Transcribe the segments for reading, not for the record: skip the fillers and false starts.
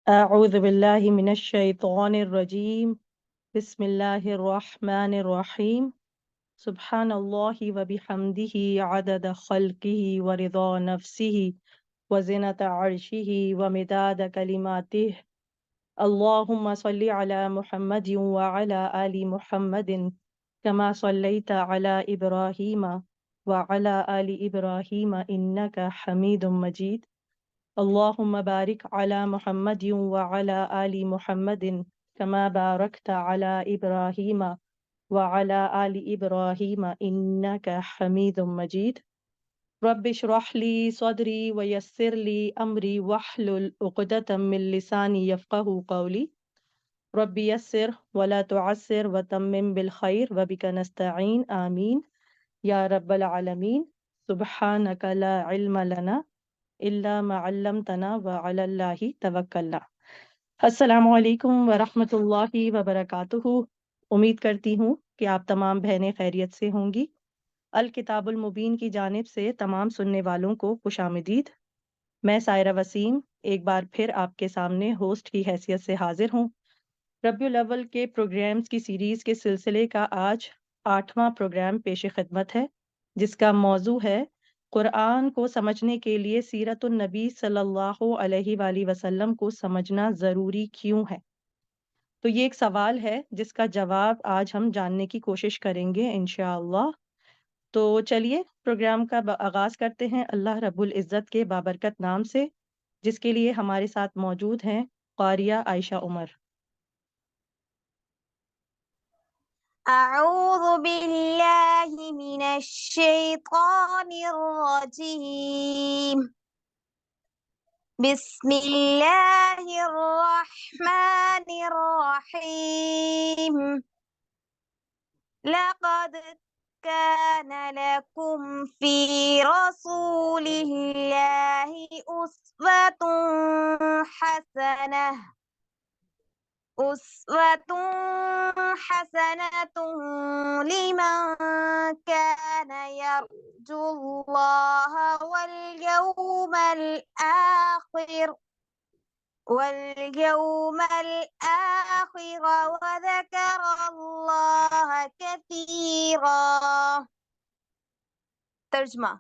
أعوذ بالله من الشيطان الرجيم بسم الله الرحمن الرحيم سبحان الله وبحمده عدد خلقه ورضا نفسه وزنة عرشه ومداد كلماته اللهم صل على محمد وعلى آل محمد كما صليت على إبراهيم وعلى آل إبراهيم إنك حميد مجيد اللهم بارك على محمد وعلى آل محمد كما باركت على إبراهيم وعلى آل إبراهيم إنك حميد مجيد رب اشرح لي صدري ويسر لي أمري واحلل عقدة من لساني يفقه قولي رب يسر ولا تعسر وتمم بالخير وبك نستعين آمين يا رب العالمين سبحانك لا علم لنا اللہ ما علمتنا وعلی اللہ توکلنا۔ السلام علیکم ورحمۃ اللہ وبرکاتہ۔ امید کرتی ہوں کہ آپ تمام بہنیں خیریت سے ہوں گی۔ الکتاب المبین کی جانب سے تمام سننے والوں کو خوش آمدید۔ میں سائرہ وسیم ایک بار پھر آپ کے سامنے ہوسٹ کی حیثیت سے حاضر ہوں۔ ربیع الاول کے پروگرامز کی سیریز کے سلسلے کا آج 8واں پروگرام پیش خدمت ہے، جس کا موضوع ہے قرآن کو سمجھنے کے لیے سیرت النبی صلی اللہ علیہ وآلہ وسلم کو سمجھنا ضروری کیوں ہے۔ تو یہ ایک سوال ہے جس کا جواب آج ہم جاننے کی کوشش کریں گے انشاءاللہ۔ تو چلیے پروگرام کا آغاز کرتے ہیں اللہ رب العزت کے بابرکت نام سے، جس کے لیے ہمارے ساتھ موجود ہیں قاریہ عائشہ عمر۔ أعوذ بالله من الشيطان الرجيم بسم الله الرحمن الرحيم لقد كان لكم في رسول الله أسوة حسنة لمن كان يرجو الله واليوم الآخر وذكر الله كثيرا۔ ترجمہ: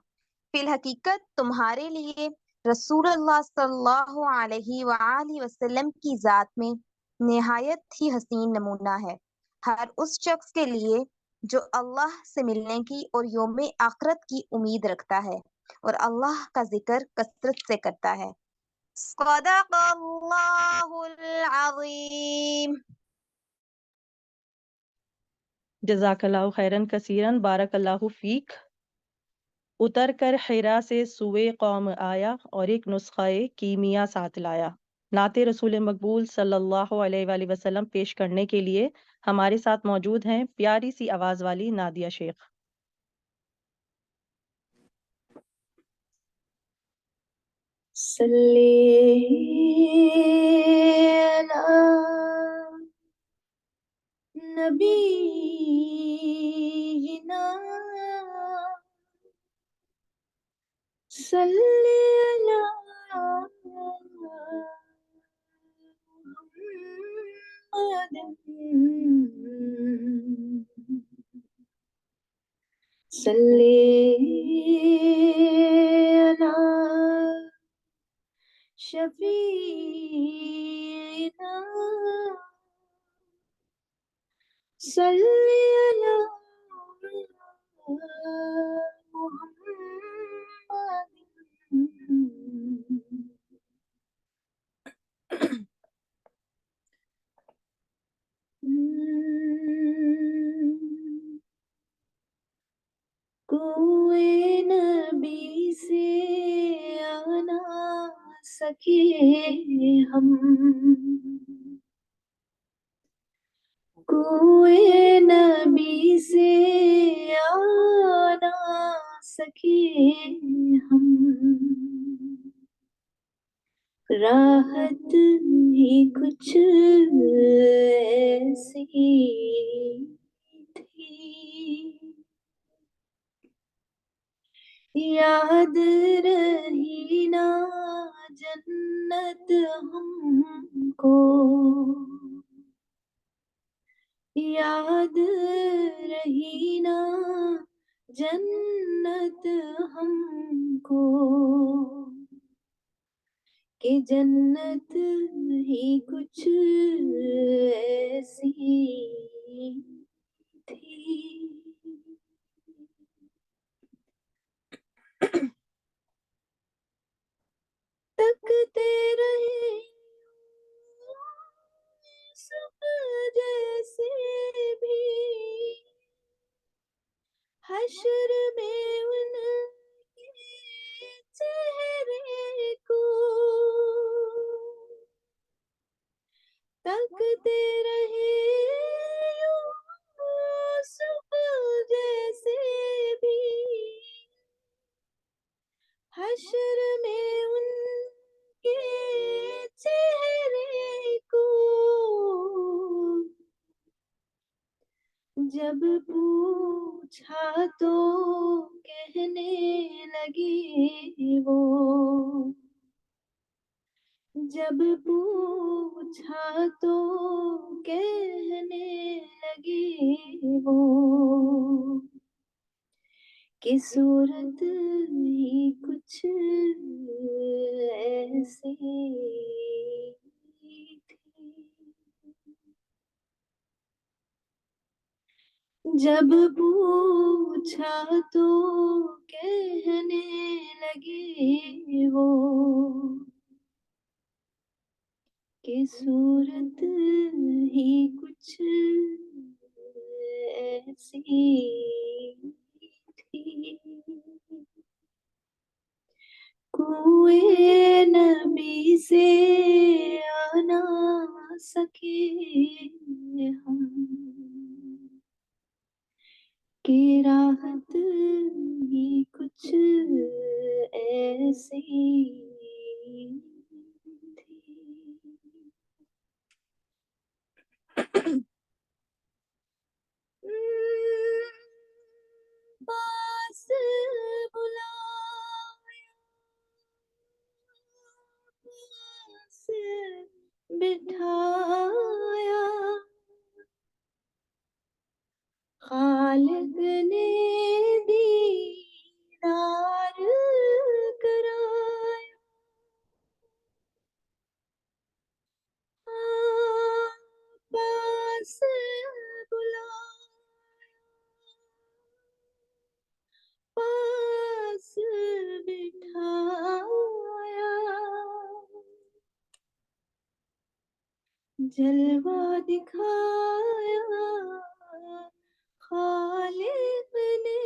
فی الحقیقت تمہارے لیے رسول اللہ صلی اللہ علیہ وآلہ وسلم کی ذات میں نہایت ہی حسین نمونہ ہے، ہر اس شخص کے لیے جو اللہ سے ملنے کی اور یوم آخرت کی امید رکھتا ہے اور اللہ کا ذکر کثرت سے کرتا ہے۔ صدق اللہ العظیم۔ جزاک اللہ خیرن کثیرن، بارک اللہ فیک۔ اتر کر حرا سے سوئے قوم آیا اور ایک نسخہ کیمیا ساتھ لایا۔ نعت رسول مقبول صلی اللہ علیہ وآلہ وسلم پیش کرنے کے لیے ہمارے ساتھ موجود ہیں پیاری سی آواز والی نادیہ شیخ۔ صلی علی نبینا صلی علی محمد صلی علی شفیعنا صلی علی محمد۔ کوئے نبی سے آنا سکے ہم، کوئے نبی سے آنا سکے ہم، راحت ہی کچھ ایسی تھی، یاد رہی نا جنت ہم کو یاد رہی نا جنت ہم کو کہ جنت ہی کچھ ایسی تھی. تکتے رہے سب جیسے بھی حشر میں ان کے چہرے کو تکتے رہے یوسف جیسے بھی حشر میں ان کے چہرے کو جب پوچھا تو کہنے لگی وہ جب پوچھا تو کہنے لگی وہ کہ صورت ہی کچھ ایسی تھی. جب پوچھا تو کہنے لگی وہ کہ صورت ہی کچھ ایسی تھی. کوئے نبی سے آ نہ سکے ہم کہ راحت ہی کچھ ایسی تھی. پاس بلایا پاس بٹھایا خالق نے دیدار کرایا پاس بلایا پاس بٹھایا جلوہ دکھایا خالق نے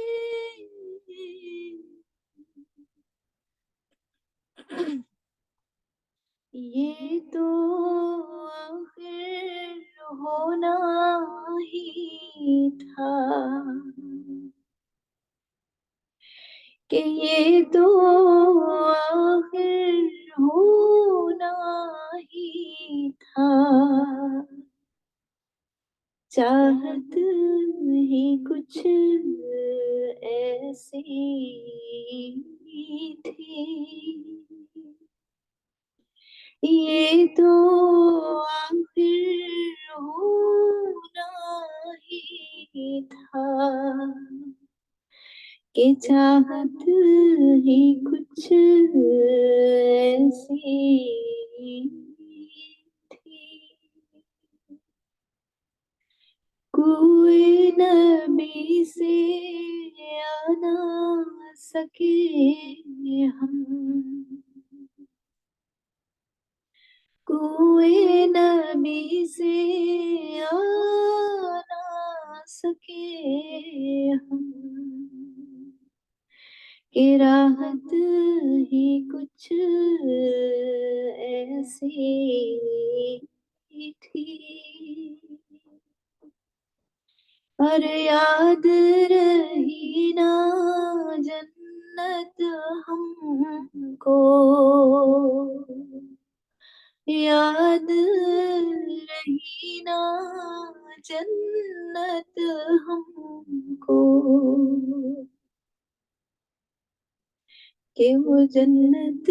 یہ تو آخر ہونا ہی تھا کہ یہ تو آخر ہونا ہی تھا. چاہت ہی کچھ ایسی تھی. یہ تو آخر ہونا ہی تھا کہ چاہت ہی کچھ ایسی تھی. کوئی نبی سے آ نہ سکے ہم کوئی نبی سے آ نہ سکے ہم کہ راحت ہی کچھ ایسی تھی. اور یاد رہی نا جنت ہم کو یاد رہی نا جنت ہم کو کہ وہ جنت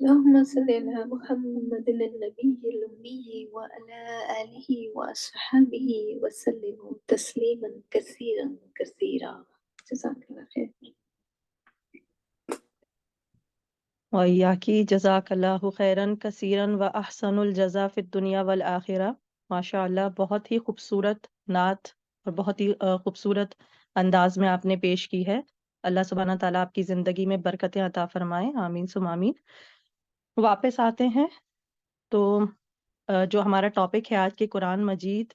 اللهم صل على محمد النبي الأمي وعلى آله وأصحابه وسلم تسليما كثيرا كثيرا. جزاك الله خير. وإياکی جزاکاللہ خیرن کثیرن و احسن الجزا فی الدنیا والآخرہ. ماشاء اللہ، بہت ہی خوبصورت نعت اور بہت ہی خوبصورت انداز میں آپ نے پیش کی ہے. اللہ سبحانہ تعالیٰ آپ کی زندگی میں برکتیں عطا فرمائے، آمین ثم آمین. واپس آتے ہیں تو جو ہمارا ٹاپک ہے آج کے قرآن مجید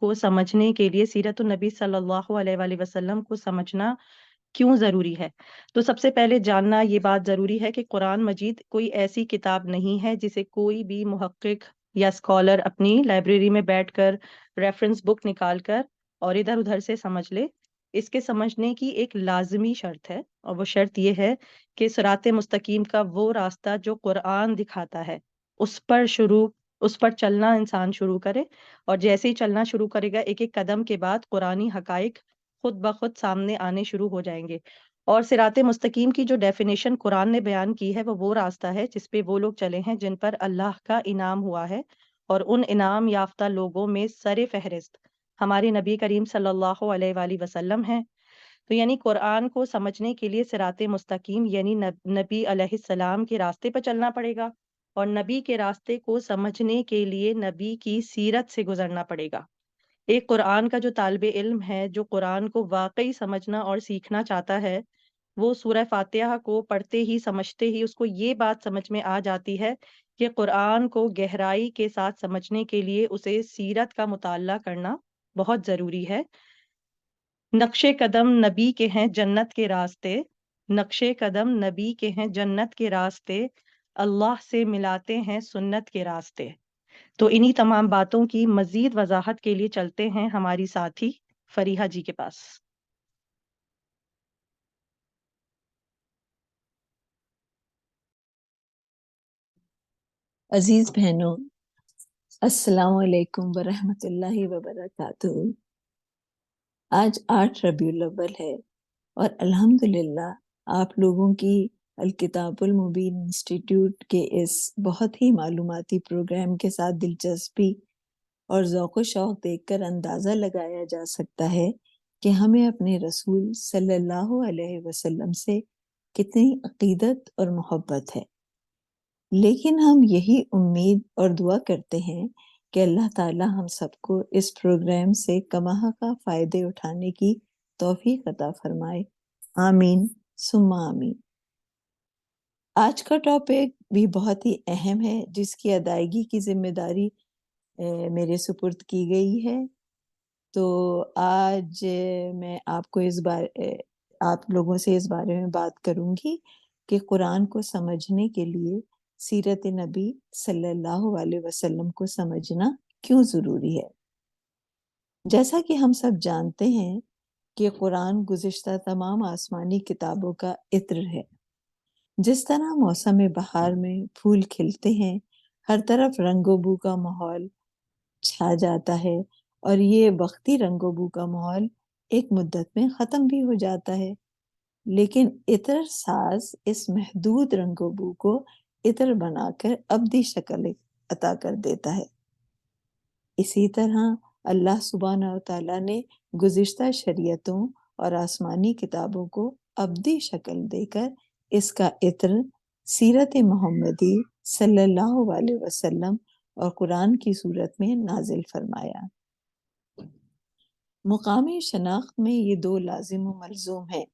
کو سمجھنے کے لیے سیرت النبی صلی اللہ علیہ وآلہ وسلم کو سمجھنا کیوں ضروری ہے. تو سب سے پہلے جاننا یہ بات ضروری ہے کہ قرآن مجید کوئی ایسی کتاب نہیں ہے جسے کوئی بھی محقق یا اسکالر اپنی لائبریری میں بیٹھ کر ریفرنس بک نکال کر اور ادھر ادھر سے سمجھ لے. اس کے سمجھنے کی ایک لازمی شرط ہے، اور وہ شرط یہ ہے کہ صراط مستقیم کا وہ راستہ جو قرآن دکھاتا ہے اس پر چلنا انسان شروع کرے. اور جیسے ہی چلنا شروع کرے گا، ایک ایک قدم کے بعد قرآنی حقائق خود بخود سامنے آنے شروع ہو جائیں گے. اور صراط مستقیم کی جو ڈیفینیشن قرآن نے بیان کی ہے وہ راستہ ہے جس پہ وہ لوگ چلے ہیں جن پر اللہ کا انعام ہوا ہے. اور ان انعام یافتہ لوگوں میں سر فہرست ہمارے نبی کریم صلی اللہ علیہ وآلہ وسلم ہیں. تو یعنی قرآن کو سمجھنے کے لیے صراط مستقیم یعنی نبی علیہ السلام کے راستے پر چلنا پڑے گا، اور نبی کے راستے کو سمجھنے کے لیے نبی کی سیرت سے گزرنا پڑے گا. ایک قرآن کا جو طالب علم ہے، جو قرآن کو واقعی سمجھنا اور سیکھنا چاہتا ہے، وہ سورہ فاتحہ کو پڑھتے ہی سمجھتے ہی اس کو یہ بات سمجھ میں آ جاتی ہے کہ قرآن کو گہرائی کے ساتھ سمجھنے کے لیے اسے سیرت کا مطالعہ کرنا بہت ضروری ہے. نقش قدم نبی کے ہیں جنت کے راستے، نقش قدم نبی کے ہیں جنت کے راستے، اللہ سے ملاتے ہیں سنت کے راستے. تو انہی تمام باتوں کی مزید وضاحت کے لیے چلتے ہیں ہماری ساتھی فریحہ جی کے پاس. عزیز بہنوں، السلام علیکم ورحمۃ اللہ وبرکاتہ. آج 8 ربیع الاول ہے اور الحمدللہ آپ لوگوں کی الکتاب المبین انسٹیٹیوٹ کے اس بہت ہی معلوماتی پروگرام کے ساتھ دلچسپی اور ذوق و شوق دیکھ کر اندازہ لگایا جا سکتا ہے کہ ہمیں اپنے رسول صلی اللہ علیہ وسلم سے کتنی عقیدت اور محبت ہے. لیکن ہم یہی امید اور دعا کرتے ہیں کہ اللہ تعالی ہم سب کو اس پروگرام سے کما حقہ فائدے اٹھانے کی توفیق عطا فرمائے، آمین ثم آمین. آج کا ٹاپک بھی بہت ہی اہم ہے جس کی ادائیگی کی ذمہ داری میرے سپرد کی گئی ہے. تو آج میں آپ کو آپ لوگوں سے اس بارے میں بات کروں گی کہ قرآن کو سمجھنے کے لیے سیرت نبی صلی اللہ علیہ وسلم کو سمجھنا کیوں ضروری ہے. جیسا کہ ہم سب جانتے ہیں کہ قرآن گزشتہ تمام آسمانی کتابوں کا عطر ہے. جس طرح موسم بہار میں پھول کھلتے ہیں، ہر طرف رنگ و بو کا ماحول چھا جاتا ہے، اور یہ وقتی رنگ و بو کا ماحول ایک مدت میں ختم بھی ہو جاتا ہے، لیکن عطر ساز اس محدود رنگ و بو کو عطر بنا کر ابدی شکل عطا کر دیتا ہے. اسی طرح اللہ سبحانہ وتعالیٰ نے گزشتہ شریعتوں اور آسمانی کتابوں کو ابدی شکل دے کر اس کا عطر سیرت محمدی صلی اللہ علیہ وسلم اور قرآن کی صورت میں نازل فرمایا. مقامی شناخت میں یہ دو لازم و ملزوم ہیں.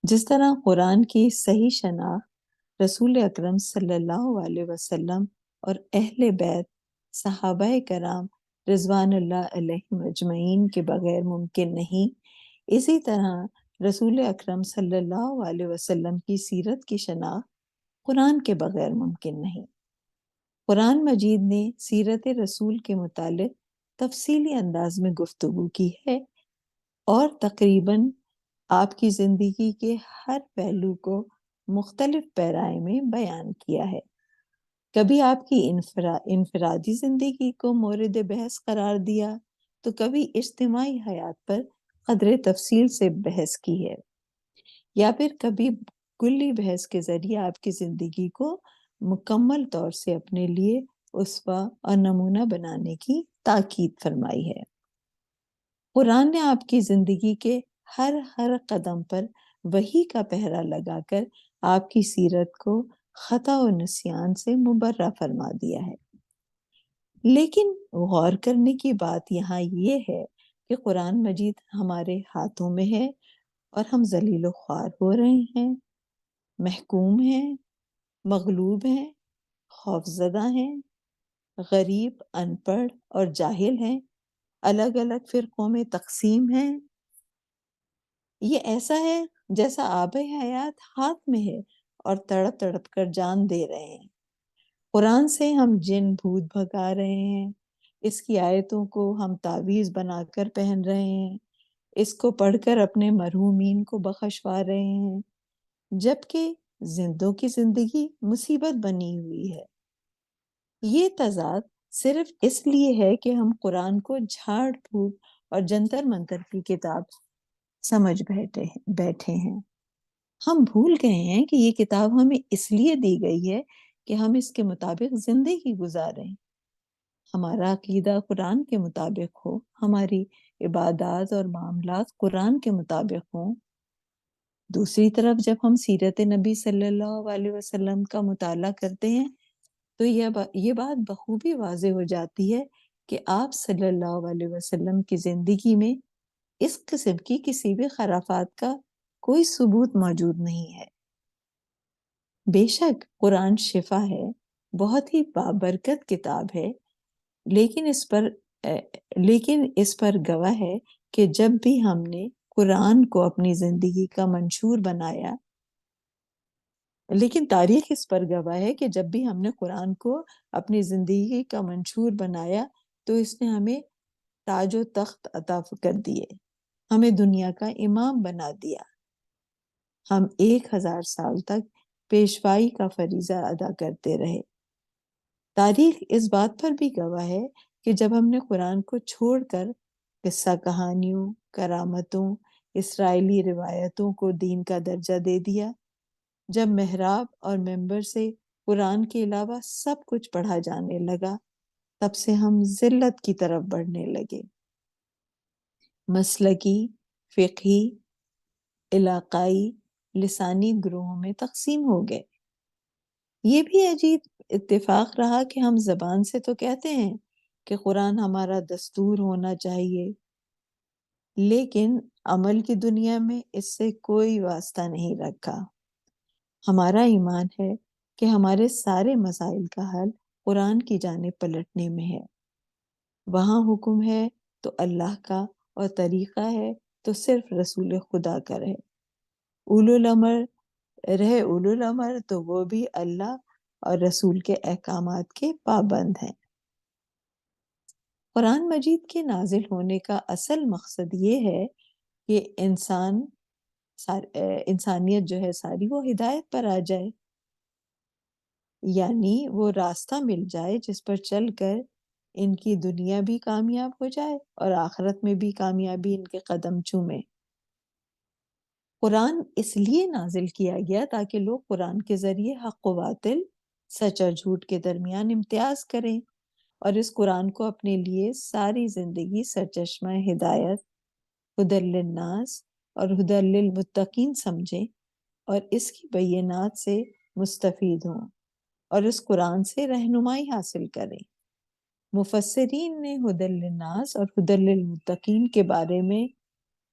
جس طرح قرآن کی صحیح شناخت رسول اکرم صلی اللہ علیہ وسلم اور اہل بیت صحابہ کرام رضوان اللہ علیہم اجمعین کے بغیر ممکن نہیں، اسی طرح رسول اکرم صلی اللہ علیہ وسلم کی سیرت کی شناخت قرآن کے بغیر ممکن نہیں. قرآن مجید نے سیرت رسول کے متعلق تفصیلی انداز میں گفتگو کی ہے اور تقریباً آپ کی زندگی کے ہر پہلو کو مختلف پیرائے میں بیان کیا ہے. کبھی آپ کی انفرادی زندگی کو مورد بحث قرار دیا تو کبھی اجتماعی حیات پر قدر تفصیل سے بحث کی ہے، یا پھر کبھی کلی بحث کے ذریعے آپ کی زندگی کو مکمل طور سے اپنے لیے اسوہ اور نمونہ بنانے کی تاکید فرمائی ہے۔ قرآن نے آپ کی زندگی کے ہر قدم پر وحی کا پہرا لگا کر آپ کی سیرت کو خطا و نسیان سے مبرہ فرما دیا ہے۔ لیکن غور کرنے کی بات یہاں یہ ہے کہ قرآن مجید ہمارے ہاتھوں میں ہے اور ہم ذلیل و خوار ہو رہے ہیں، محکوم ہیں، مغلوب ہیں، خوفزدہ ہیں، غریب، ان پڑھ اور جاہل ہیں، الگ الگ فرقوں میں تقسیم ہیں۔ یہ ایسا ہے جیسا آب حیات ہاتھ میں ہے اور تڑپ تڑپ کر جان دے رہے ہیں۔ قرآن سے ہم جن بھوت بھگا رہے ہیں، اس کی آیتوں کو ہم تعویذ بنا کر پہن رہے ہیں، اس کو پڑھ کر اپنے مرحومین کو بخشوا رہے ہیں، جبکہ زندوں کی زندگی مصیبت بنی ہوئی ہے۔ یہ تضاد صرف اس لیے ہے کہ ہم قرآن کو جھاڑ پھوک اور جنتر منتر کی کتاب سمجھ بیٹھے ہیں۔ ہم بھول گئے ہیں کہ یہ کتاب ہمیں اس لیے دی گئی ہے کہ ہم اس کے مطابق زندگی گزاریں، ہمارا عقیدہ قرآن کے مطابق ہو، ہماری عبادات اور معاملات قرآن کے مطابق ہوں۔ دوسری طرف جب ہم سیرت نبی صلی اللہ علیہ وسلم کا مطالعہ کرتے ہیں تو یہ بات بخوبی واضح ہو جاتی ہے کہ آپ صلی اللہ علیہ وسلم کی زندگی میں اس قسم کی کسی بھی خرافات کا کوئی ثبوت موجود نہیں ہے۔ بے شک قرآن شفا ہے، بہت ہی بابرکت کتاب ہے، لیکن اس پر گواہ ہے کہ جب بھی ہم نے قرآن کو اپنی زندگی کا منشور بنایا، لیکن تاریخ اس پر گواہ ہے کہ جب بھی ہم نے قرآن کو اپنی زندگی کا منشور بنایا تو اس نے ہمیں تاج و تخت عطا کر دیے، ہمیں دنیا کا امام بنا دیا، ہم 1000 سال تک پیشوائی کا فریضہ ادا کرتے رہے۔ تاریخ اس بات پر بھی گواہ ہے کہ جب ہم نے قرآن کو چھوڑ کر قصہ کہانیوں، کرامتوں، اسرائیلی روایتوں کو دین کا درجہ دے دیا، جب محراب اور ممبر سے قرآن کے علاوہ سب کچھ پڑھا جانے لگا، تب سے ہم ذلت کی طرف بڑھنے لگے، مسلکی، فقہی، علاقائی، لسانی گروہوں میں تقسیم ہو گئے۔ یہ بھی عجیب اتفاق رہا کہ ہم زبان سے تو کہتے ہیں کہ قرآن ہمارا دستور ہونا چاہیے، لیکن عمل کی دنیا میں اس سے کوئی واسطہ نہیں رکھا۔ ہمارا ایمان ہے کہ ہمارے سارے مسائل کا حل قرآن کی جانب پلٹنے میں ہے۔ وہاں حکم ہے تو اللہ کا، اور طریقہ ہے تو صرف رسول خدا کا رہے۔ اولو الامر تو وہ بھی اللہ اور رسول کے احکامات کے پابند ہیں۔ قرآن مجید کے نازل ہونے کا اصل مقصد یہ ہے کہ انسانیت جو ہے ساری وہ ہدایت پر آ جائے، یعنی وہ راستہ مل جائے جس پر چل کر ان کی دنیا بھی کامیاب ہو جائے اور آخرت میں بھی کامیابی ان کے قدم چومے۔ قرآن اس لیے نازل کیا گیا تاکہ لوگ قرآن کے ذریعے حق و باطل، سچ اور جھوٹ کے درمیان امتیاز کریں، اور اس قرآن کو اپنے لیے ساری زندگی سرچشمہ ہدایت، ہدی للناس اور ہدی للمتقین سمجھیں، اور اس کی بینات سے مستفید ہوں اور اس قرآن سے رہنمائی حاصل کریں۔ مفسرین نے ہدی للناس اور ہدی للمتقین کے بارے میں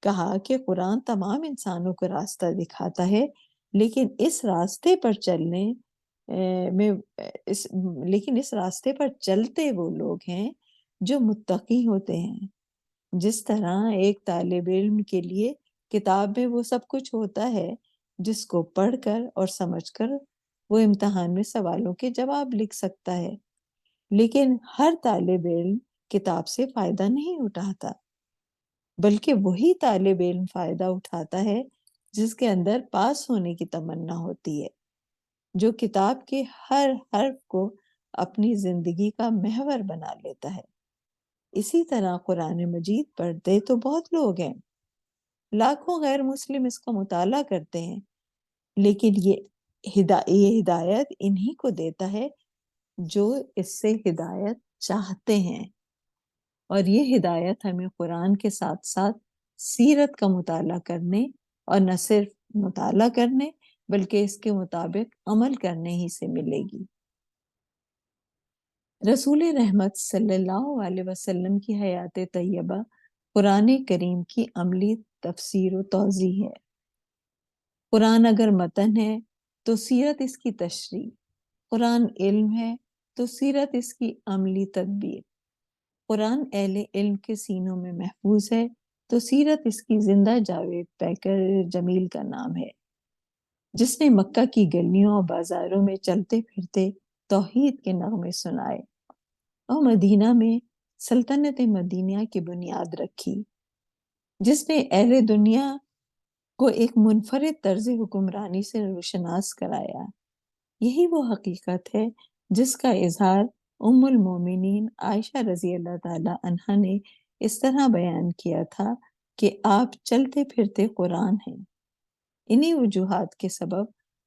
کہا کہ قرآن تمام انسانوں کو راستہ دکھاتا ہے، لیکن اس راستے پر چلتے وہ لوگ ہیں جو متقی ہوتے ہیں۔ جس طرح ایک طالب علم کے لیے کتاب میں وہ سب کچھ ہوتا ہے جس کو پڑھ کر اور سمجھ کر وہ امتحان میں سوالوں کے جواب لکھ سکتا ہے، لیکن ہر طالب علم کتاب سے فائدہ نہیں اٹھاتا، بلکہ وہی طالب علم فائدہ اٹھاتا ہے جس کے اندر پاس ہونے کی تمنا ہوتی ہے، جو کتاب کے ہر حرف کو اپنی زندگی کا محور بنا لیتا ہے۔ اسی طرح قرآن مجید پڑھتے تو بہت لوگ ہیں، لاکھوں غیر مسلم اس کا مطالعہ کرتے ہیں، لیکن یہ ہدایت انہی کو دیتا ہے جو اس سے ہدایت چاہتے ہیں۔ اور یہ ہدایت ہمیں قرآن کے ساتھ ساتھ سیرت کا مطالعہ کرنے، اور نہ صرف مطالعہ کرنے بلکہ اس کے مطابق عمل کرنے ہی سے ملے گی۔ رسول رحمت صلی اللہ علیہ وسلم کی حیات طیبہ قرآن کریم کی عملی تفسیر و توضیح ہے۔ قرآن اگر متن ہے تو سیرت اس کی تشریح، قرآن علم ہے تو سیرت اس کی عملی تدبیر، قرآن اہل علم کے سینوں میں محفوظ ہے تو سیرت اس کی زندہ جاوید پیکر جمیل کا نام ہے، جس نے مکہ کی گلیوں اور بازاروں میں چلتے پھرتے توحید کے نغمے سنائے اور مدینہ میں سلطنت مدینہ کی بنیاد رکھی، جس نے اہل دنیا کو ایک منفرد طرز حکمرانی سے روشناس کرایا۔ یہی وہ حقیقت ہے جس کا اظہار ام المومنین عائشہ رضی اللہ تعالی عنہا نے اس طرح بیان کیا تھا کہ آپ چلتے پھرتے قرآن ہیں۔ انہی وجوہات کے سبب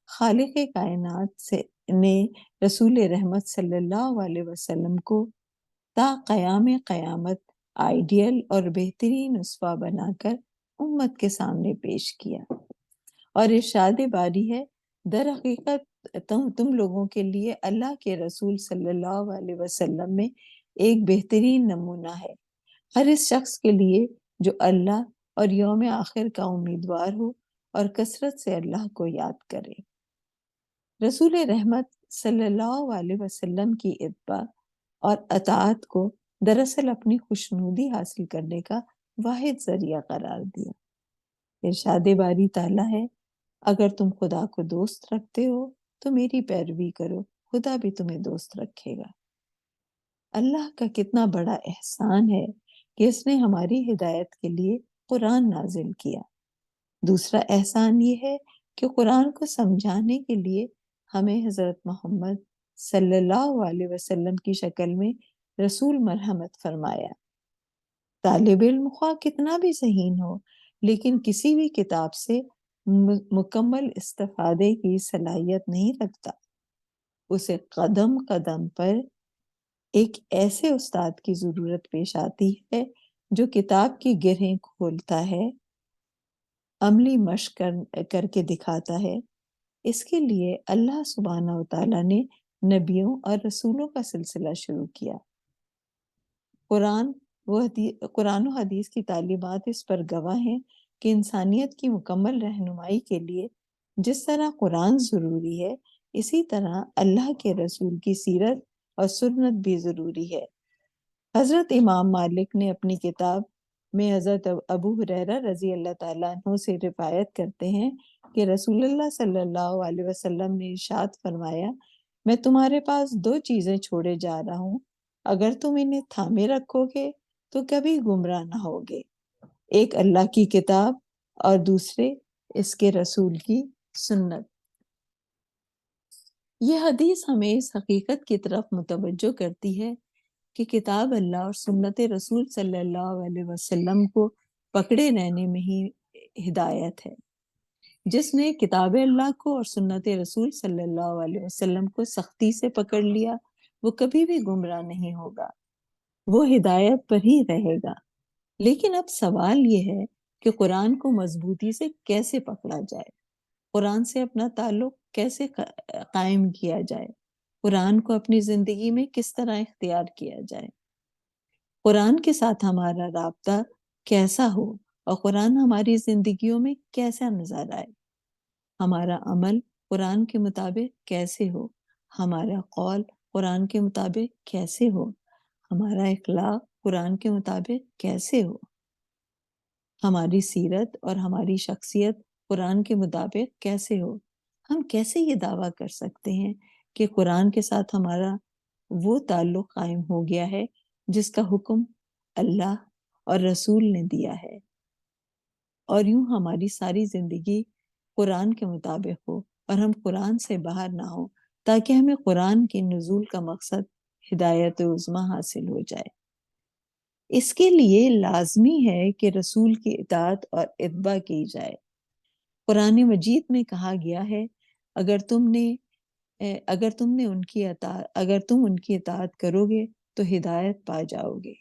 خالق کائنات نے رسول رحمت صلی اللہ علیہ وسلم کو تا قیام قیامت آئیڈیل اور بہترین اسوہ بنا کر امت کے سامنے پیش کیا، اور ارشاد باری ہے، در حقیقت تم لوگوں کے لیے اللہ کے رسول صلی اللہ علیہ وسلم میں ایک بہترین نمونہ ہے، ہر اس شخص کے لیے جو اللہ اور یوم آخر کا امیدوار ہو اور کثرت سے اللہ کو یاد کرے۔ رسول رحمت صلی اللہ علیہ وسلم کی اتباع اور اطاعت کو دراصل اپنی خوشنودی حاصل کرنے کا واحد ذریعہ قرار دیا۔ ارشاد باری تعالیٰ ہے، اگر تم خدا کو دوست رکھتے ہو تو میری پیروی کرو، خدا بھی تمہیں دوست رکھے گا۔ اللہ کا کتنا بڑا احسان ہے کہ اس نے ہماری ہدایت کے لیے قرآن نازل کیا۔ دوسرا احسان یہ ہے کہ قرآن کو سمجھانے کے لیے ہمیں حضرت محمد صلی اللہ علیہ وسلم کی شکل میں رسول مرحمت فرمایا۔ طالب علم خواہ کتنا بھی ذہین ہو لیکن کسی بھی کتاب سے مکمل استفادے کی صلاحیت نہیں رکھتا، اسے قدم قدم پر ایک ایسے استاد کی ضرورت پیش آتی ہے جو کتاب کی گرہیں کھولتا ہے، عملی مشق کر کے دکھاتا ہے۔ اس کے لیے اللہ سبحانہ و تعالیٰ نے نبیوں اور رسولوں کا سلسلہ شروع کیا۔ قرآن و حدیث کی تعلیمات اس پر گواہ ہیں کہ انسانیت کی مکمل رہنمائی کے لیے جس طرح قرآن ضروری ہے، اسی طرح اللہ کے رسول کی سیرت اور سنت بھی ضروری ہے۔ حضرت امام مالک نے اپنی کتاب میں حضرت ابو ہریرہ رضی اللہ تعالیٰ عنہ سے روایت کرتے ہیں کہ رسول اللہ صلی اللہ علیہ وسلم نے ارشاد فرمایا، میں تمہارے پاس 2 چیزیں چھوڑے جا رہا ہوں، اگر تم انہیں تھامے رکھو گے تو کبھی گمراہ نہ ہوگے، ایک اللہ کی کتاب اور دوسرے اس کے رسول کی سنت۔ یہ حدیث ہمیں اس حقیقت کی طرف متوجہ کرتی ہے کہ کتاب اللہ اور سنت رسول صلی اللہ علیہ وسلم کو پکڑے رہنے میں ہی ہدایت ہے۔ جس نے کتاب اللہ کو اور سنت رسول صلی اللہ علیہ وسلم کو سختی سے پکڑ لیا وہ کبھی بھی گمراہ نہیں ہوگا، وہ ہدایت پر ہی رہے گا۔ لیکن اب سوال یہ ہے کہ قرآن کو مضبوطی سے کیسے پکڑا جائے، قرآن سے اپنا تعلق کیسے قائم کیا جائے، قرآن کو اپنی زندگی میں کس طرح اختیار کیا جائے، قرآن کے ساتھ ہمارا رابطہ کیسا ہو اور قرآن ہماری زندگیوں میں کیسا نظر آئے، ہمارا عمل قرآن کے مطابق کیسے ہو، ہمارا قول قرآن کے مطابق کیسے ہو، ہمارا اخلاق قرآن کے مطابق کیسے ہو، ہماری سیرت اور ہماری شخصیت قرآن کے مطابق کیسے ہو۔ ہم کیسے یہ دعویٰ کر سکتے ہیں کہ قرآن کے ساتھ ہمارا وہ تعلق قائم ہو گیا ہے جس کا حکم اللہ اور رسول نے دیا ہے، اور یوں ہماری ساری زندگی قرآن کے مطابق ہو اور ہم قرآن سے باہر نہ ہو، تاکہ ہمیں قرآن کے نزول کا مقصد ہدایت عظمیٰ حاصل ہو جائے۔ اس کے لیے لازمی ہے کہ رسول کی اطاعت اور اتباع کی جائے۔ قرآن مجید میں کہا گیا ہے اگر تم ان کی اطاعت کرو گے تو ہدایت پا جاؤ گے۔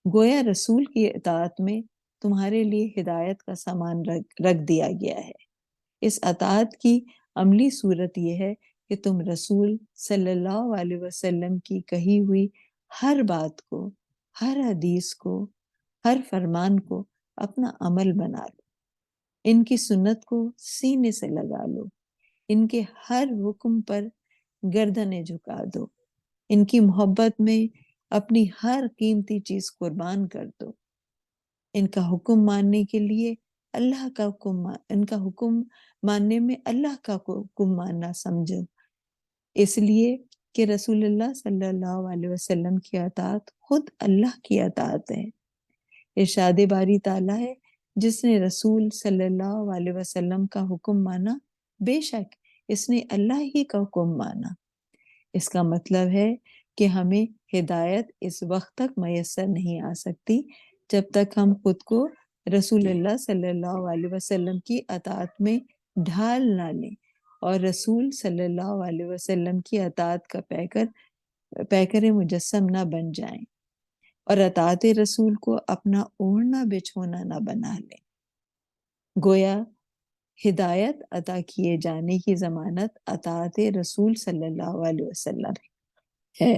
گویا رسول کی اطاعت میں تمہارے لیے ہدایت کا سامان رکھ دیا گیا ہے۔ اس اطاعت کی عملی صورت یہ ہے کہ تم رسول صلی اللہ علیہ وسلم کی کہی ہوئی ہر بات کو، ہر حدیث کو، ہر فرمان کو اپنا عمل بنا لو، ان کی سنت کو سینے سے لگا لو، ان کے ہر حکم پر گردنیں جھکا دو، ان کی محبت میں اپنی ہر قیمتی چیز قربان کر دو، ان کا حکم ماننے کے لیے ان کا حکم ماننے میں اللہ کا حکم ماننا سمجھو، اس لیے کہ رسول اللہ صلی اللہ علیہ وسلم کی اطاعت خود اللہ کی اطاعت ہے۔ ارشاد باری تعالیٰ ہے جس نے رسول صلی اللہ علیہ وسلم کا حکم مانا بے شک اس نے اللہ ہی کا حکم مانا۔ اس کا مطلب ہے کہ ہمیں ہدایت اس وقت تک میسر نہیں آ سکتی جب تک ہم خود کو رسول اللہ صلی اللہ علیہ وسلم کی اطاعت میں ڈھال نہ لیں اور رسول صلی اللہ علیہ وسلم کی اطاعت کا پیکر مجسم نہ بن جائیں اور اطاعت رسول کو اپنا اوڑھنا بچھونا نہ بنا لیں۔ گویا ہدایت عطا کیے جانے کی ضمانت اطاعت رسول صلی اللہ علیہ وسلم ہے،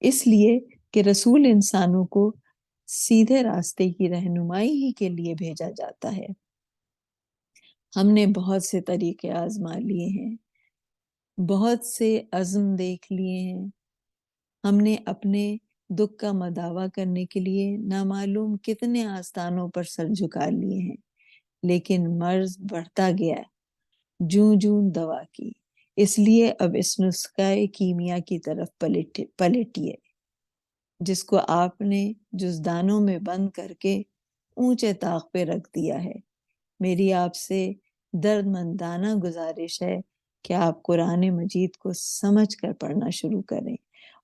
اس لیے کہ رسول انسانوں کو سیدھے راستے کی رہنمائی ہی کے لیے بھیجا جاتا ہے۔ ہم نے بہت سے طریقے آزما لیے ہیں، بہت سے عزم دیکھ لیے ہیں، ہم نے اپنے دکھ کا مداوع کرنے کے لیے نامعلوم کتنے آستانوں پر سر جھکا لیے ہیں، لیکن مرض بڑھتا گیا جوں جوں دوا کی۔ اس لیے اب اس نسخہ کیمیا کی طرف پلٹیے جس کو آپ نے جزدانوں میں بند کر کے اونچے طاق پہ رکھ دیا ہے۔ میری آپ سے درد مندانہ گزارش ہے کہ آپ قرآن مجید کو سمجھ کر پڑھنا شروع کریں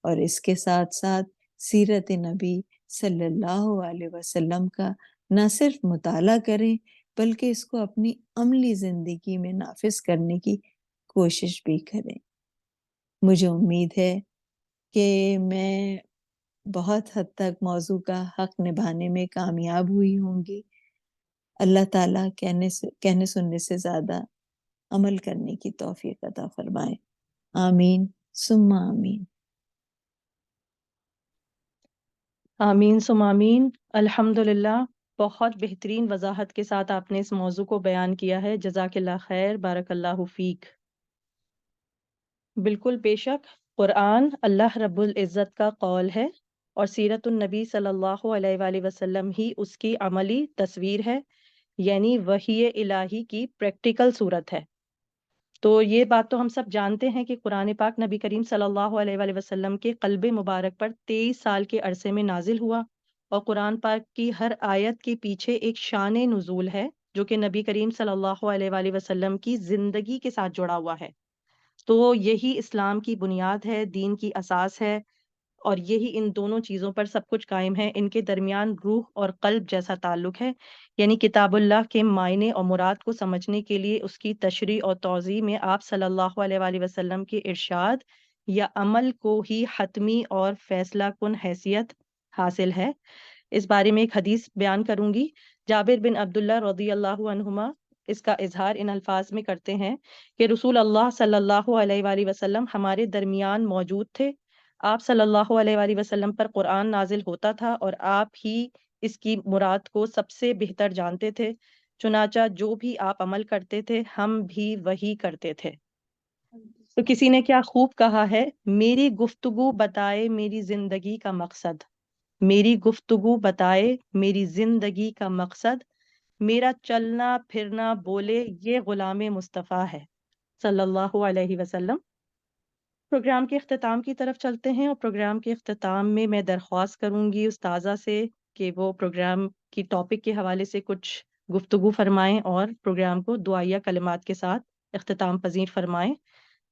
اور اس کے ساتھ ساتھ سیرت نبی صلی اللہ علیہ وسلم کا نہ صرف مطالعہ کریں بلکہ اس کو اپنی عملی زندگی میں نافذ کرنے کی کوشش بھی کریں۔ مجھے امید ہے کہ میں بہت حد تک موضوع کا حق نبھانے میں کامیاب ہوئی ہوں گی۔ اللہ تعالیٰ کہنے سننے سے زیادہ عمل کرنے کی توفیق عطا فرمائے۔ آمین ثم آمین۔ آمین ثم آمین۔ الحمدللہ، بہت بہترین وضاحت کے ساتھ آپ نے اس موضوع کو بیان کیا ہے، جزاک اللہ خیر، بارک اللہ فیک۔ بالکل بے شک قرآن اللہ رب العزت کا قول ہے اور سیرت النبی صلی اللہ علیہ وآلہ وسلم ہی اس کی عملی تصویر ہے، یعنی وحی الہی کی پریکٹیکل صورت ہے۔ تو یہ بات تو ہم سب جانتے ہیں کہ قرآن پاک نبی کریم صلی اللہ علیہ وآلہ وسلم کے قلب مبارک پر 23 سال کے عرصے میں نازل ہوا، اور قرآن پاک کی ہر آیت کے پیچھے ایک شان نزول ہے جو کہ نبی کریم صلی اللہ علیہ وآلہ وسلم کی زندگی کے ساتھ جڑا ہوا ہے۔ تو یہی اسلام کی بنیاد ہے، دین کی اساس ہے، اور یہی ان دونوں چیزوں پر سب کچھ قائم ہے۔ ان کے درمیان روح اور قلب جیسا تعلق ہے، یعنی کتاب اللہ کے معنی اور مراد کو سمجھنے کے لیے اس کی تشریح اور توضیح میں آپ صلی اللہ علیہ وآلہ وسلم کے ارشاد یا عمل کو ہی حتمی اور فیصلہ کن حیثیت حاصل ہے۔ اس بارے میں ایک حدیث بیان کروں گی۔ جابر بن عبداللہ رضی اللہ عنہما اس کا اظہار ان الفاظ میں کرتے ہیں کہ رسول اللہ صلی اللہ علیہ وآلہ وسلم ہمارے درمیان موجود تھے، آپ صلی اللہ علیہ وآلہ وسلم پر قرآن نازل ہوتا تھا اور آپ ہی اس کی مراد کو سب سے بہتر جانتے تھے، چنانچہ جو بھی آپ عمل کرتے تھے ہم بھی وہی کرتے تھے۔ تو کسی نے کیا خوب کہا ہے، میری گفتگو بتائے میری زندگی کا مقصد، میری گفتگو بتائے میری زندگی کا مقصد، میرا چلنا پھرنا بولے یہ غلام مصطفیٰ ہے صلی اللہ علیہ وسلم۔ پروگرام کے اختتام کی طرف چلتے ہیں، اور پروگرام کے اختتام میں میں درخواست کروں گی استاذہ سے کہ وہ پروگرام کی ٹاپک کے حوالے سے کچھ گفتگو فرمائیں اور پروگرام کو دعائیہ کلمات کے ساتھ اختتام پذیر فرمائیں۔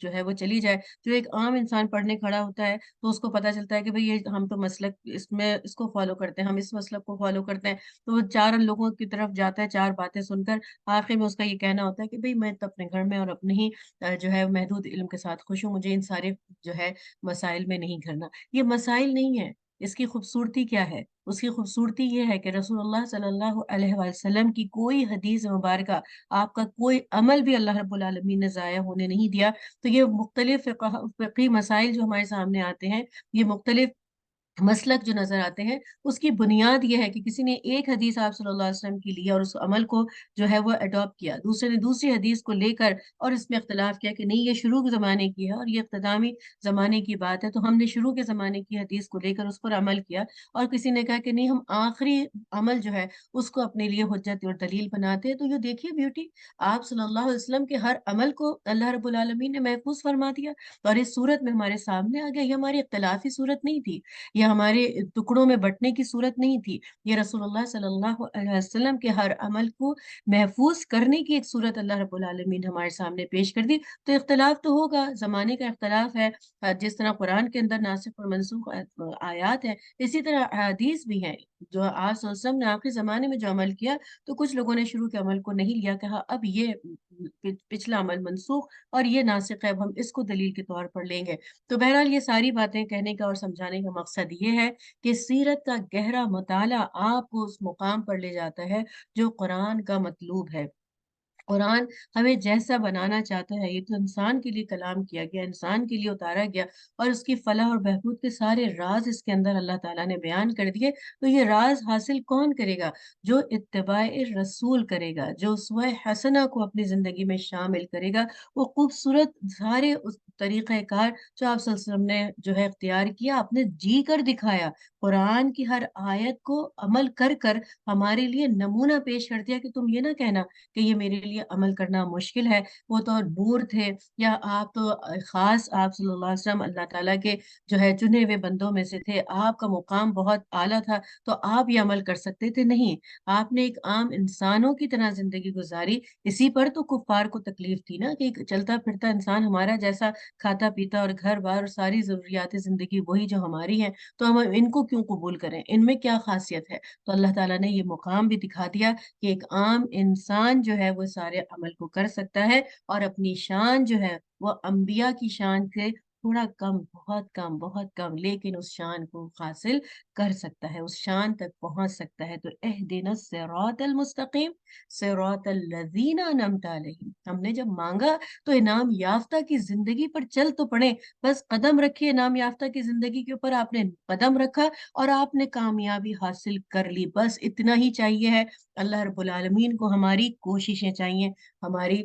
جو ہے وہ چلی جائے. جو ایک عام انسان پڑھنے کھڑا ہوتا ہے تو اس کو پتہ چلتا ہے کہ بھئی یہ ہم تو مسلک اس کو فالو کرتے ہیں، ہم اس مسلک کو فالو کرتے ہیں، تو وہ 4 لوگوں کی طرف جاتا ہے 4 باتیں سن کر. آخر میں اس کا یہ کہنا ہوتا ہے کہ بھئی میں تو اپنے گھر میں اور اپنے ہی جو ہے محدود علم کے ساتھ خوش ہوں، مجھے ان سارے جو ہے مسائل میں نہیں گھرنا. یہ مسائل نہیں ہے. اس کی خوبصورتی کیا ہے؟ اس کی خوبصورتی یہ ہے کہ رسول اللہ صلی اللہ علیہ وسلم کی کوئی حدیث مبارکہ، آپ کا کوئی عمل بھی اللہ رب العالمین نے ضائع ہونے نہیں دیا. تو یہ مختلف فقہی مسائل جو ہمارے سامنے آتے ہیں، یہ مختلف مسلک جو نظر آتے ہیں، اس کی بنیاد یہ ہے کہ کسی نے ایک حدیث آپ صلی اللہ علیہ وسلم کی لی اور اس عمل کو جو ہے وہ اڈاپٹ کیا، دوسرے نے دوسری حدیث کو لے کر اور اس میں اختلاف کیا کہ نہیں یہ شروع کے زمانے کی ہے اور یہ اختتامی زمانے کی بات ہے، تو ہم نے شروع کے زمانے کی حدیث کو لے کر اس پر عمل کیا. اور کسی نے کہا کہ نہیں ہم آخری عمل جو ہے اس کو اپنے لیے حجت اور دلیل بناتے ہیں. تو یہ دیکھیے بیوٹی، آپ صلی اللہ علیہ وسلم کے ہر عمل کو اللہ رب العالمین نے محفوظ فرما دیا. اور اس صورت میں ہمارے سامنے آ گیا. یہ ہماری اختلافی صورت نہیں تھی، یہ ہمارے ٹکڑوں میں بٹنے کی صورت نہیں تھی، یہ رسول اللہ صلی اللہ علیہ وسلم کے ہر عمل کو محفوظ کرنے کی ایک صورت اللہ رب العالمین ہمارے سامنے پیش کر دی. تو اختلاف تو ہوگا، زمانے کا اختلاف ہے. جس طرح قرآن کے اندر ناسخ اور منسوخ آیات ہیں، اسی طرح احادیث بھی ہیں. جو آپ صلی اللہ علیہ وسلم نے آخری زمانے میں جو عمل کیا، تو کچھ لوگوں نے شروع کے عمل کو نہیں لیا، کہا اب یہ پچھلا عمل منسوخ اور یہ ناسخ ہے، اب ہم اس کو دلیل کے طور پر لیں گے. تو بہرحال یہ ساری باتیں کہنے کا اور سمجھانے کا مقصد یہ ہے کہ سیرت کا گہرا مطالعہ آپ کو اس مقام پر لے جاتا ہے جو قرآن کا مطلوب ہے. قرآن ہمیں جیسا بنانا چاہتا ہے. یہ تو انسان کے لیے کلام کیا گیا، انسان کے لیے اتارا گیا، اور اس کی فلاح اور بہبود کے سارے راز اس کے اندر اللہ تعالیٰ نے بیان کر دیے. تو یہ راز حاصل کون کرے گا؟ جو اتباع رسول کرے گا، جو اسوہ حسنہ کو اپنی زندگی میں شامل کرے گا. وہ خوبصورت سارے اس طریقہ کار جو آپ صلی اللہ علیہ وسلم نے جو ہے اختیار کیا، آپ نے جی کر دکھایا. قرآن کی ہر آیت کو عمل کر کر ہمارے لیے نمونہ پیش کر دیا کہ تم یہ نہ کہنا کہ یہ میرے لیے عمل کرنا مشکل ہے. وہ تو نور تھے، یا آپ تو خاص آپ صلی اللہ علیہ وسلم اللہ تعالیٰ کے جو ہے چنے ہوئے بندوں میں سے تھے، آپ کا مقام بہت اعلیٰ تھا تو آپ یہ عمل کر سکتے تھے. نہیں، آپ نے ایک عام انسانوں کی طرح زندگی گزاری. اسی پر تو کفار کو تکلیف تھی نا کہ ایک چلتا پھرتا انسان ہمارا جیسا، کھاتا پیتا اور گھر بار اور ساری ضروریات زندگی وہی جو ہماری ہیں، تو ہم ان کو کیوں قبول کریں؟ ان میں کیا خاصیت ہے؟ تو اللہ تعالیٰ نے یہ مقام بھی دکھا دیا کہ ایک عام انسان جو ہے وہ سارے عمل کو کر سکتا ہے، اور اپنی شان جو ہے وہ انبیاء کی شان سے تھوڑا کم، بہت کم، لیکن اس شان کو حاصل کر سکتا ہے، اس شان تک پہنچ سکتا ہے. تو اہدنا الصراط المستقیم صراط الذین انعمت علیہم، ہم نے جب مانگا تو انعام یافتہ کی زندگی پر چل تو پڑے. بس قدم رکھے انعام یافتہ کی زندگی کے اوپر، آپ نے قدم رکھا اور آپ نے کامیابی حاصل کر لی. بس اتنا ہی چاہیے ہے. اللہ رب العالمین کو ہماری کوششیں چاہیے، ہماری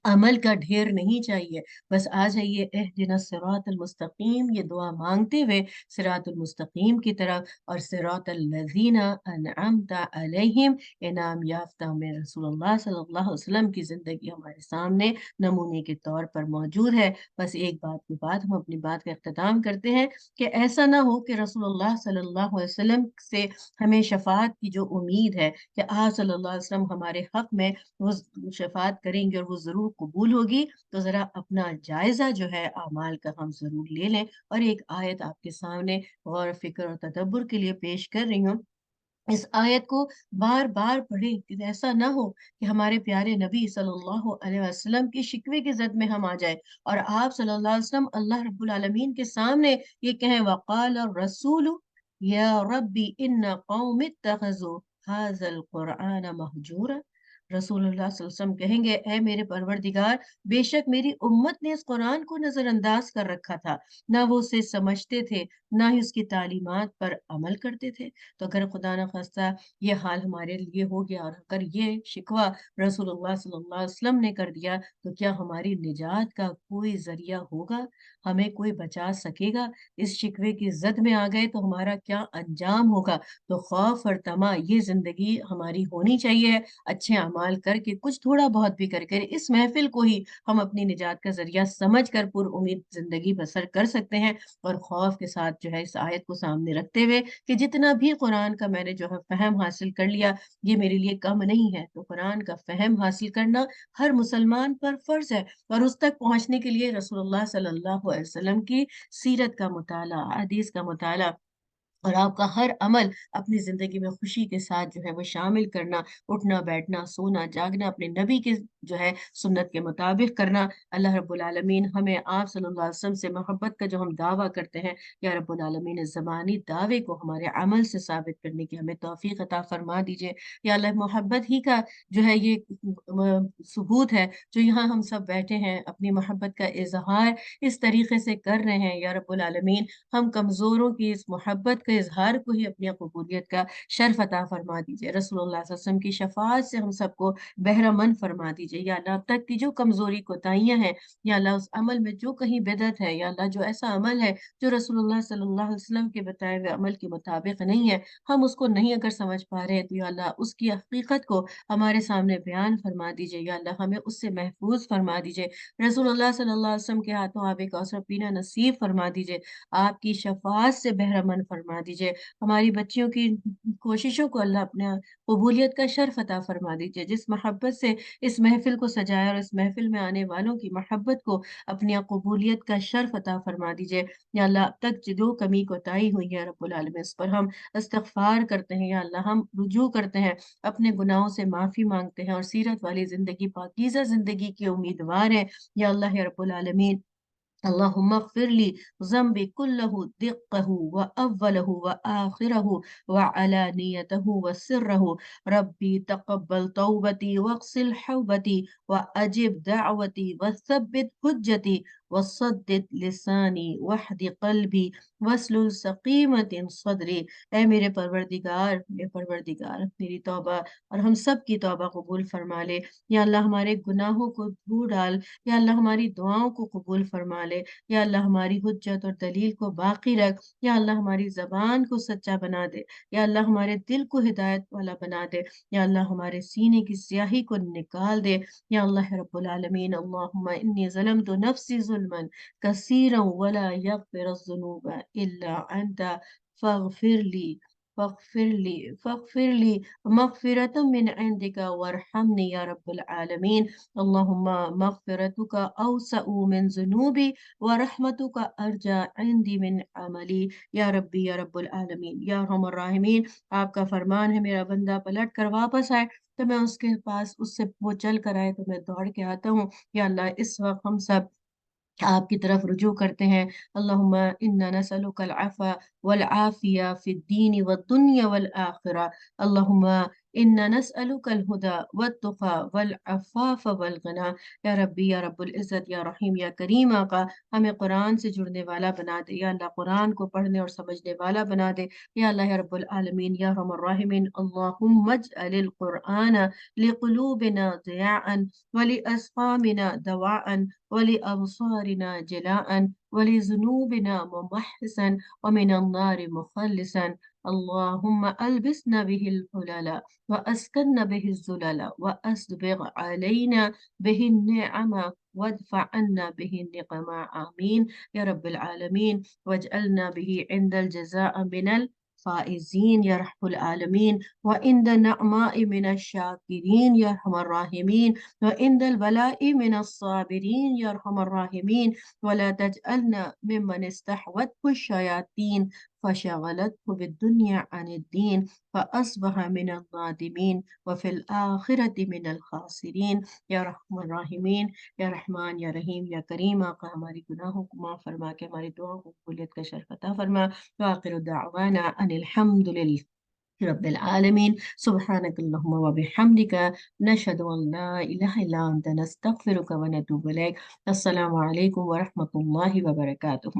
عمل کا ڈھیر نہیں چاہیے. بس آ جائیے اہدنا الصراط المستقیم، یہ دعا مانگتے ہوئے صراط المستقیم کی طرف، اور صراط الذین انعمت علیہم، انعام یافتہ میں رسول اللہ صلی اللہ علیہ وسلم کی زندگی ہمارے سامنے نمونے کے طور پر موجود ہے. بس ایک بات کے بعد ہم اپنی بات کا اختتام کرتے ہیں کہ ایسا نہ ہو کہ رسول اللہ صلی اللہ علیہ وسلم سے ہمیں شفاعت کی جو امید ہے کہ آپ صلی اللہ علیہ وسلم ہمارے حق میں وہ شفاعت کریں گے اور وہ ضرور قبول ہوگی، تو ذرا اپنا جائزہ جو ہے اعمال کا ہم ضرور لے لیں. اور ایک آیت آپ کے سامنے غور و فکر اور تدبر کے لیے پیش کر رہی ہوں. اس آیت کو بار بار پڑھیں کہ ایسا نہ ہو کہ ہمارے پیارے نبی صلی اللہ علیہ وسلم کی شکوے کی زد میں ہم آ جائیں اور آپ صلی اللہ علیہ وسلم اللہ رب العالمین کے سامنے یہ کہیں وقال الرسول یا ربی ان قوم اتخذوا هذا القرآن مہجورا. رسول اللہ صلی اللہ علیہ وسلم کہیں گے اے میرے پروردگار، بے شک میری امت نے اس قرآن کو نظر انداز کر رکھا تھا، نہ وہ اسے سمجھتے تھے، نہ ہی اس کی تعلیمات پر عمل کرتے تھے. تو اگر خدا نخواستہ یہ حال ہمارے لیے ہو گیا اور اگر یہ شکوہ رسول اللہ صلی اللہ علیہ وسلم نے کر دیا، تو کیا ہماری نجات کا کوئی ذریعہ ہوگا؟ ہمیں کوئی بچا سکے گا؟ اس شکوے کی زد میں آ گئے تو ہمارا کیا انجام ہوگا؟ تو خوف اور طمع یہ زندگی ہماری ہونی چاہیے. اچھے اعمال کر کے کچھ تھوڑا بہت بھی کر کے اس محفل کو ہی ہم اپنی نجات کا ذریعہ سمجھ کر پر امید زندگی بسر کر سکتے ہیں، اور خوف کے ساتھ جو ہے اس آیت کو سامنے رکھتے ہوئے کہ جتنا بھی قرآن کا میں نے جو ہے فہم حاصل کر لیا یہ میرے لیے کم نہیں ہے، تو قرآن کا فہم حاصل کرنا ہر مسلمان پر فرض ہے، اور اس تک پہنچنے کے لیے رسول اللہ صلی اللہ علیہ وسلم کی سیرت کا مطالعہ، حدیث کا مطالعہ، اور آپ کا ہر عمل اپنی زندگی میں خوشی کے ساتھ جو ہے وہ شامل کرنا، اٹھنا بیٹھنا سونا جاگنا اپنے نبی کے جو ہے سنت کے مطابق کرنا۔ اللہ رب العالمین ہمیں آپ صلی اللہ علیہ وسلم سے محبت کا جو ہم دعویٰ کرتے ہیں، یا رب العالمین اس زبانی دعوے کو ہمارے عمل سے ثابت کرنے کی ہمیں توفیق عطا فرما دیجئے۔ یا اللہ محبت ہی کا جو ہے یہ ثبوت ہے جو یہاں ہم سب بیٹھے ہیں، اپنی محبت کا اظہار اس طریقے سے کر رہے ہیں، یا رب العالمین ہم کمزوروں کی اس محبت کے اظہار کو ہی اپنی قبولیت کا شرف عطا فرما دیجئے۔ رسول اللہ صلی اللہ علیہ وسلم کی شفاعت سے ہم سب کو بہرہ مند فرما دیجئے۔ یا اللہ اب تک کی جو کمزوری کوتاہیاں ہیں، یا اللہ اس عمل میں جو کہیں بدعت ہے، یا اللہ جو ایسا عمل ہے جو رسول اللہ صلی اللہ علیہ وسلم کے بتائے ہوئے عمل کے مطابق نہیں ہے، ہم اس کو نہیں اگر سمجھ پا رہے ہیں، تو یا اللہ اس کی حقیقت کو ہمارے سامنے بیان فرما دیجئے۔ یا اللہ ہمیں اس سے محفوظ فرما دیجئے۔ رسول اللہ صلی اللہ علیہ وسلم کے ہاتھوں آب کوثر پینا نصیب فرما دیجئے۔ آپ کی شفاعت سے بہرہ مند فرما دیجئے۔ ہماری بچیوں کی کوششوں کو اللہ اپنے قبولیت کا شرف عطا فرما دیجئے۔ جس محبت سے اس محفل کو سجایا اور اس محفل میں آنے والوں کی محبت کو اپنی قبولیت کا شرف عطا فرما دیجئے۔ یا اللہ اب تک جو کمی کوتاہی ہوئی ہے رب العالمین اس پر ہم استغفار کرتے ہیں، یا اللہ ہم رجوع کرتے ہیں، اپنے گناہوں سے معافی مانگتے ہیں، اور سیرت والی زندگی پاکیزہ زندگی کے امیدوار ہیں۔ یا اللہ یا رب العالمین اللهم اغفر لي ذنبي كله دقه وأوله وآخره وعلانيته وسره، ربي تقبل توبتي واغسل حوبتي وأجب دعوتي وثبت حجتي وصدد لساني واهد قلبي واسلل سقيمة صدري۔ اے میرے پروردگار میری توبہ اور ہم سب کی توبہ قبول فرما لے۔ یا اللہ ہمارے گناہوں کو دھو ڈال، یا اللہ ہماری دعاؤں کو قبول فرما لے، یا اللہ ہماری حجت اور دلیل کو باقی رکھ، یا اللہ ہماری زبان کو سچا بنا دے، یا اللہ ہمارے دل کو ہدایت والا بنا دے، یا اللہ ہمارے سینے کی سیاہی کو نکال دے۔ یا اللہ رب العالمین اللہم انی ظلمت نفسی ظلما کثیرا ولا یغفر الذنوب الا انت فاغفر لی مغفرة من عندك وارحمنی یا رب العالمین۔ اللہم مغفرتک اوسع من ذنوبی ورحمتک ارجع عندی من عملی۔ یا ربی یا رب العالمین یا ارحم الراحمین، آپ کا فرمان ہے میرا بندہ پلٹ کر واپس آئے تو میں اس کے پاس، اس سے وہ چل کر آئے تو میں دوڑ کے آتا ہوں۔ یا اللہ اس وقت ہم سب آپ کی طرف رجوع کرتے ہیں۔ اللہم انا نسألک العفو والعافیہ فی الدین والدنیا والآخرہ، اللہم انا نسألک الہدی والتقی والعفاف والغنی۔ یا ربی یا رب العزت یا رحیم یا کریم آقا ہمیں قرآن سے جڑنے والا بنا دے، یا اللہ قرآن کو پڑھنے اور سمجھنے والا بنا دے۔ یا اللہ یا رب العالمین یا ارحم الراحمین اللہم اجعل القرآن لقلوبنا ضیاء ولأسقامنا دواء ولأبصارنا جلاء ولذنوبنا ممحصا ومن النار مخلصا۔ اللهم ألبسنا به الحلل وأسكننا به الذلل وأسبغ علينا به النعم وادفع عنا به النقم، آمين يا رب العالمين، واجعلنا به عند الجزاء من الفائزين يا رب العالمين، وعند النعماء من الشاكرين يا أرحم الراحمين، وعند البلاء من الصابرين يا أرحم الراحمين، ولا تجعلنا ممن استحوته الشياطين فشغلته بالدنيا عن الدين فأصبح من النادمين وفي الآخرة من الخاسرين يا رحم الراحمين۔ یا رحمان یا رحیم یا کریم آقا ہماری گناہوں کو معاف فرما کے ہماری دعاؤں کو قبولیت کا شرف عطا فرما۔ وآخر دعوانا ان الحمد للہ رب العالمین، سبحانک اللہم وبحمدک، نشہد ان لا الہ الا انت، نستغفرک ونتوب الیک۔ السلام علیکم ورحمۃ اللہ وبرکاتہ۔